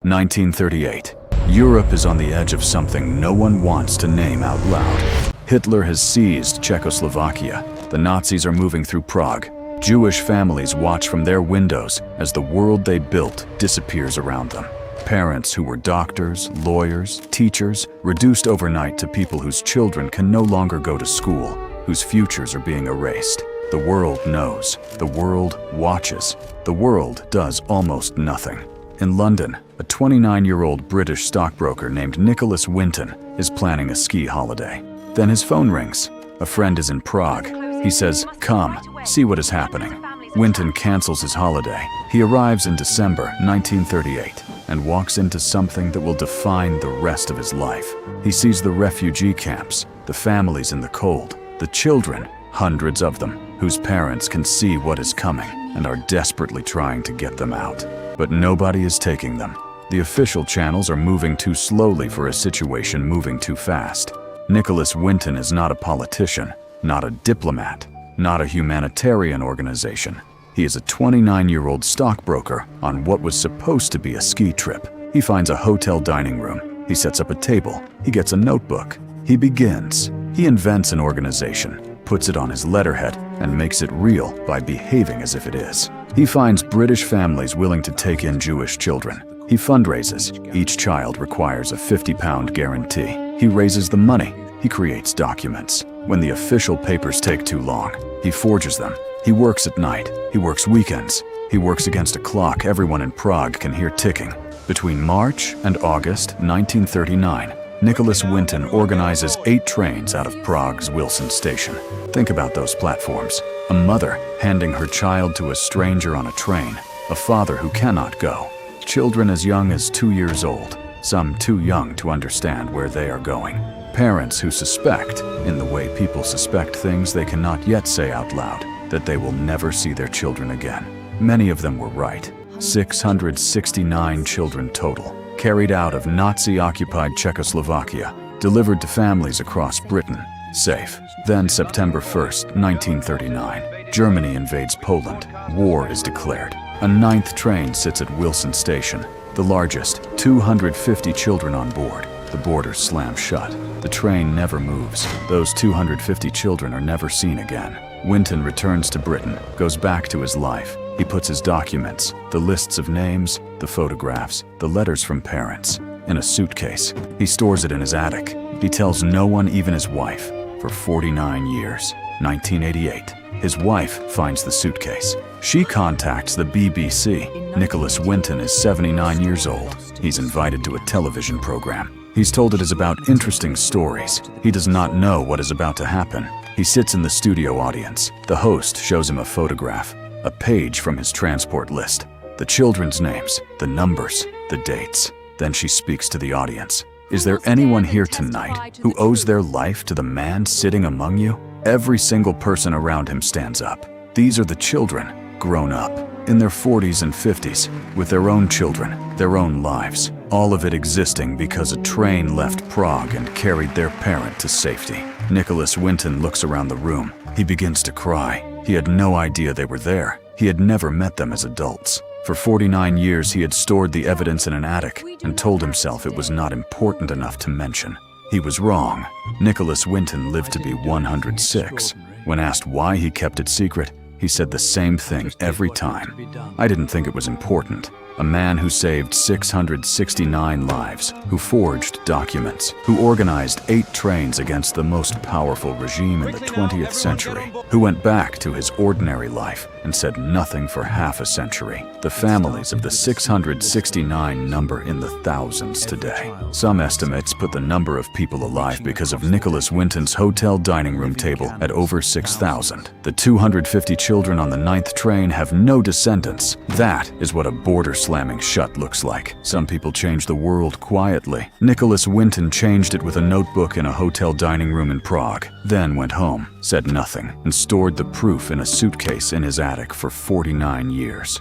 1938. Europe is on the edge of something no one wants to name out loud. Hitler has seized Czechoslovakia. The Nazis are moving through Prague. Jewish families watch from their windows as the world they built disappears around them. Parents who were doctors, lawyers, teachers, reduced overnight to people whose children can no longer go to school, whose futures are being erased. The world knows. The world watches. The world does almost nothing. In London, a 29-year-old British stockbroker named Nicholas Winton is planning a ski holiday. Then his phone rings. A friend is in Prague. He says, "Come, see what is happening." Winton cancels his holiday. He arrives in December 1938 and walks into something that will define the rest of his life. He sees the refugee camps, the families in the cold, the children, hundreds of them, whose parents can see what is coming and are desperately trying to get them out. But nobody is taking them. The official channels are moving too slowly for a situation moving too fast. Nicholas Winton is not a politician, not a diplomat, not a humanitarian organization. He is a 29-year-old stockbroker on what was supposed to be a ski trip. He finds a hotel dining room. He sets up a table. He gets a notebook. He begins. He invents an organization, puts it on his letterhead, and makes it real by behaving as if it is. He finds British families willing to take in Jewish children. He fundraises. Each child requires a £50 guarantee. He raises the money. He creates documents. When the official papers take too long, he forges them. He works at night. He works weekends. He works against a clock everyone in Prague can hear ticking. Between March and August 1939, Nicholas Winton organizes 8 trains out of Prague's Wilson station. Think about those platforms. A mother handing her child to a stranger on a train. A father who cannot go. Children as young as 2 years old. Some too young to understand where they are going. Parents who suspect, in the way people suspect things they cannot yet say out loud, that they will never see their children again. Many of them were right. 669 children total, carried out of Nazi-occupied Czechoslovakia, delivered to families across Britain, safe. Then September 1st, 1939, Germany invades Poland. War is declared. A 9th train sits at Wilson Station, the largest, 250 children on board. The borders slam shut. The train never moves. Those 250 children are never seen again. Winton returns to Britain, goes back to his life. He puts his documents, the lists of names, the photographs, the letters from parents, in a suitcase. He stores it in his attic. He tells no one, even his wife, for 49 years. 1988. His wife finds the suitcase. She contacts the BBC. Nicholas Winton is 79 years old. He's invited to a television program. He's told it is about interesting stories. He does not know what is about to happen. He sits in the studio audience. The host shows him a photograph, a page from his transport list, the children's names, the numbers, the dates. Then she speaks to the audience. "Is there anyone here tonight who owes their life to the man sitting among you?" Every single person around him stands up. These are the children, grown up, in their 40s and 50s, with their own children, their own lives, all of it existing because a train left Prague and carried their parent to safety. Nicholas Winton looks around the room. He begins to cry. He had no idea they were there. He had never met them as adults. For 49 years, he had stored the evidence in an attic and told himself it was not important enough to mention. He was wrong. Nicholas Winton lived to be 106. When asked why he kept it secret, he said the same thing every time. "I didn't think it was important." A man who saved 669 lives, who forged documents, who organized 8 trains against the most powerful regime in the 20th century, who went back to his ordinary life and said nothing for half a century. The families of the 669 number in the thousands today. Some estimates put the number of people alive because of Nicholas Winton's hotel dining room table at over 6,000. The 250 children on the 9th train have no descendants. That is what a border slamming shut looks like. Some people change the world quietly. Nicholas Winton changed it with a notebook in a hotel dining room in Prague, then went home, said nothing, and stored the proof in a suitcase in his attic for 49 years.